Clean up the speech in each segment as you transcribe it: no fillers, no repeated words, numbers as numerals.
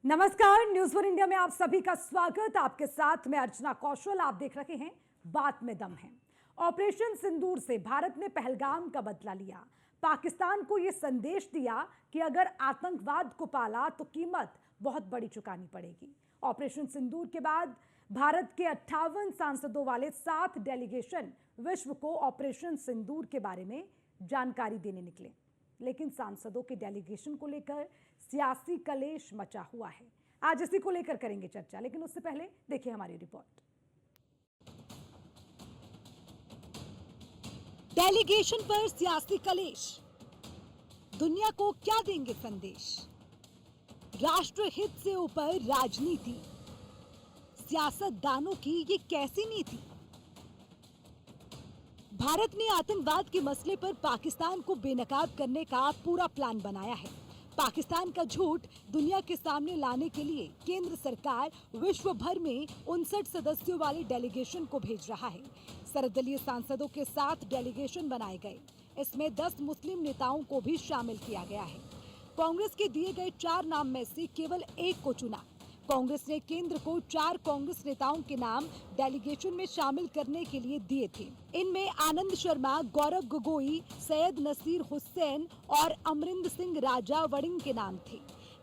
नमस्कार, news for India में आप सभी का स्वागत। आपके साथ मैं अर्चना कौशल। आप देख रहे हैं बात में दम है। ऑपरेशन सिंदूर से भारत ने पहलगाम का बदला लिया। पाकिस्तान को यह संदेश दिया कि अगर आतंकवाद को पाला तो कीमत बहुत बड़ी चुकानी पड़ेगी। ऑपरेशन सिंदूर के बाद भारत के 58 सांसदों वाले 7 डेलीगेशन विश्व को ऑपरेशन सिंदूर के बारे में जानकारी देने निकले, लेकिन सांसदों के डेलीगेशन को लेकर सियासी कलेश मचा हुआ है। आज इसी को लेकर करेंगे चर्चा, लेकिन उससे पहले देखिए हमारी रिपोर्ट। डेलीगेशन पर सियासी कलेश, दुनिया को क्या देंगे संदेश? राष्ट्रहित से ऊपर राजनीति, सियासतदानों की ये कैसी नीति? भारत ने आतंकवाद के मसले पर पाकिस्तान को बेनकाब करने का पूरा प्लान बनाया है। पाकिस्तान का झूठ दुनिया के सामने लाने के लिए केंद्र सरकार विश्व भर में 59 सदस्यों वाले डेलीगेशन को भेज रहा है। सर्वदलीय सांसदों के 7 डेलीगेशन बनाए गए। इसमें 10 मुस्लिम नेताओं को भी शामिल किया गया है। कांग्रेस के दिए गए 4 नाम में से केवल एक को चुना। कांग्रेस ने केंद्र को 4 कांग्रेस नेताओं के नाम डेलीगेशन में शामिल करने के लिए दिए थे। इनमें आनंद शर्मा, गौरव गोगोई, सैयद नसीर हुसैन और अमरिंदर सिंह राजा वड़िंग के नाम थे।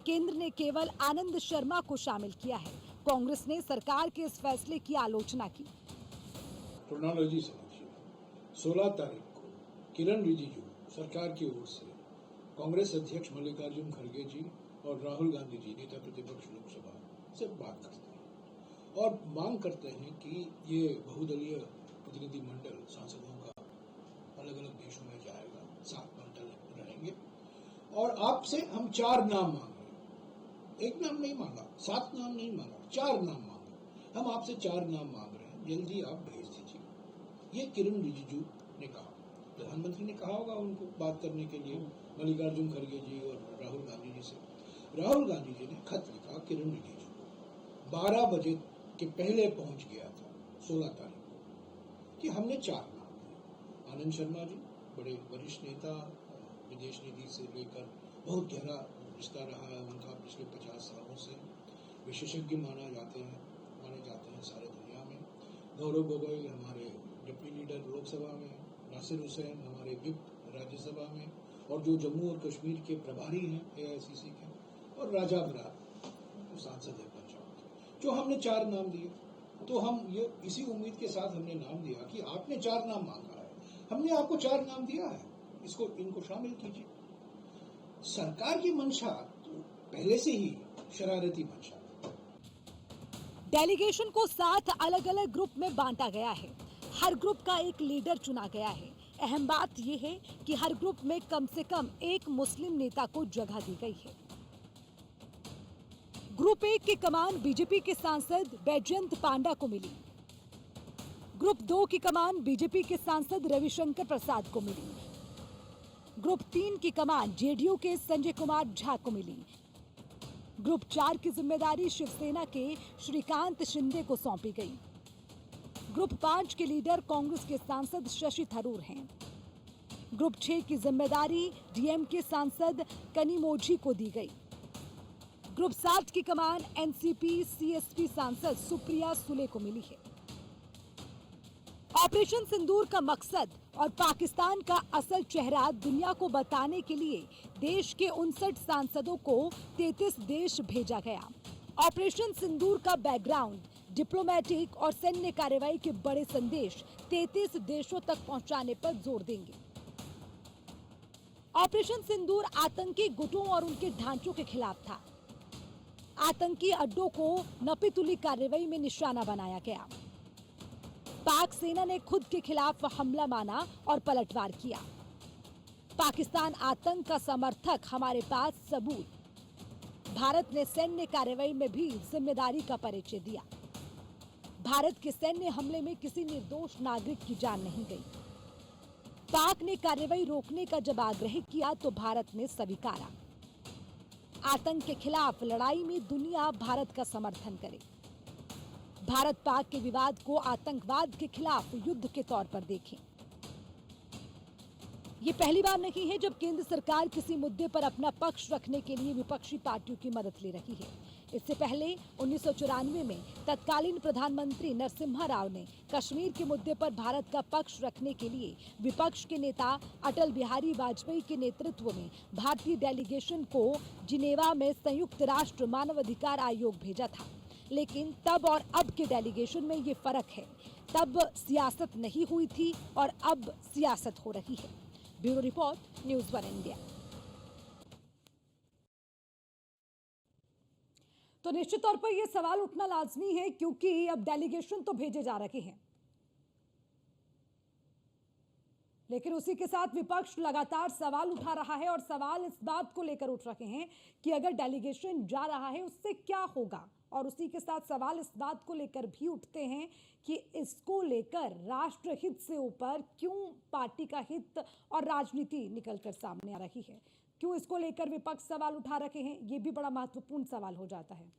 केंद्र ने केवल आनंद शर्मा को शामिल किया है। कांग्रेस ने सरकार के इस फैसले की आलोचना की। क्रोनोलॉजी समझिए, 16 तारीख को किरण रिजिजू सरकार की ओर से कांग्रेस अध्यक्ष मल्लिकार्जुन खड़गे जी और राहुल गांधी जी नेता प्रतिपक्ष लोकसभा से बात करते हैं और मांग करते हैं कि ये बहुदलीय प्रतिनिधिमंडल सांसदों का अलग अलग देशों में जाएगा, 7 मंडल रहेंगे और आपसे हम 4 नाम मांग रहे हैं। एक नाम नहीं मांगा, 7 नाम नहीं मांगा, 4 नाम मांगा। हम आपसे 4 नाम मांग रहे हैं, जल्दी आप भेज दीजिए। ये किरण रिजिजू ने कहा। प्रधानमंत्री ने कहा होगा उनको बात करने के लिए मल्लिकार्जुन खड़गे जी और राहुल गांधी जी से। राहुल गांधी जी ने खत लिखा किरण रिजिजू को, 12 बजे के पहले पहुंच गया था 16 तारीख को, कि हमने 4 नाम दिए। आनंद शर्मा जी बड़े वरिष्ठ नेता, विदेश नीति से लेकर बहुत गहरा रिश्ता रहा है उनका पिछले 50 सालों से, विशेषज्ञ माने जाते हैं सारे दुनिया में। गौरव गोगोई हमारे डिप्टी लीडर लोकसभा में, नासिर हुसैन हमारे विप राज्यसभा में, और जो जम्मू और कश्मीर के प्रभारी हैं AICC के, और राजा बरार जो सांसद है पंजाब के, जो हमने 4 नाम दिए। तो हम ये इसी उम्मीद के साथ हमने नाम दिया कि आपने 4 नाम मांगा है, हमने आपको 4 नाम दिया है, इनको शामिल कीजिए। सरकार की मंशा तो पहले से ही शरारती मंशा। डेलीगेशन को 7 अलग अलग ग्रुप में बांटा गया है। हर ग्रुप का एक लीडर चुना गया है। अहम बात यह है कि हर ग्रुप में कम से कम एक मुस्लिम नेता को जगह दी गई है। ग्रुप 1 की कमान बीजेपी के सांसद बैजयंत पांडा को मिली। ग्रुप 2 की कमान बीजेपी के सांसद रविशंकर प्रसाद को मिली। ग्रुप 3 की कमान जेडीयू के संजय कुमार झा को मिली। ग्रुप 4 की जिम्मेदारी शिवसेना के श्रीकांत शिंदे को सौंपी गई। ग्रुप 5 के लीडर कांग्रेस के सांसद शशि थरूर हैं। ग्रुप 6 की जिम्मेदारी डीएमके सांसद कनिमोझी को दी गई। ग्रुप 7 की कमान एनसीपी सीएसपी सांसद सुप्रिया सुले को मिली है। ऑपरेशन सिंदूर का मकसद और पाकिस्तान का असल चेहरा दुनिया को बताने के लिए देश के 59 सांसदों को 33 देश भेजा गया। ऑपरेशन सिंदूर का बैकग्राउंड डिप्लोमेटिक और सैन्य कार्रवाई के बड़े संदेश 33 देशों तक पहुंचाने पर जोर देंगे। ऑपरेशन सिंदूर आतंकी गुटों और उनके ढांचों के खिलाफ था। आतंकी अड्डों को नपीतुली कार्रवाई में निशाना बनाया गया। पाक सेना ने खुद के खिलाफ हमला माना और पलटवार किया। पाकिस्तान आतंक का समर्थक, हमारे पास सबूत। भारत ने सैन्य कार्रवाई में भी जिम्मेदारी का परिचय दिया। भारत के सैन्य हमले में किसी निर्दोष नागरिक की जान नहीं गई। पाक ने कार्रवाई रोकने का जब आग्रह किया तो भारत ने स्वीकारा। आतंक के खिलाफ लड़ाई में दुनिया भारत का समर्थन करे। भारत पाक के विवाद को आतंकवाद के खिलाफ युद्ध के तौर पर देखें। ये पहली बार नहीं है जब केंद्र सरकार किसी मुद्दे पर अपना पक्ष रखने के लिए विपक्षी पार्टियों की मदद ले रही है। इससे पहले 1994 में तत्कालीन प्रधानमंत्री नरसिम्हा राव ने कश्मीर के मुद्दे पर भारत का पक्ष रखने के लिए विपक्ष के नेता अटल बिहारी वाजपेयी के नेतृत्व में भारतीय डेलीगेशन को जिनेवा में संयुक्त राष्ट्र मानवाधिकार आयोग भेजा था। लेकिन तब और अब के डेलीगेशन में ये फर्क है। तब सियासत नहीं हुई थी और अब सियासत हो रही है। Bureau report, news 1 India. तो निश्चित तौर पर यह सवाल उठना लाजमी है क्योंकि अब डेलीगेशन तो भेजे जा रहे हैं, लेकिन उसी के साथ विपक्ष लगातार सवाल उठा रहा है और सवाल इस बात को लेकर उठ रहे हैं कि अगर डेलीगेशन जा रहा है उससे क्या होगा। और उसी के साथ सवाल इस बात को लेकर भी उठते हैं कि इसको लेकर राष्ट्र हित से ऊपर क्यों पार्टी का हित और राजनीति निकलकर सामने आ रही है, क्यों इसको लेकर विपक्ष सवाल उठा रहे हैं। ये भी बड़ा महत्वपूर्ण सवाल हो जाता है।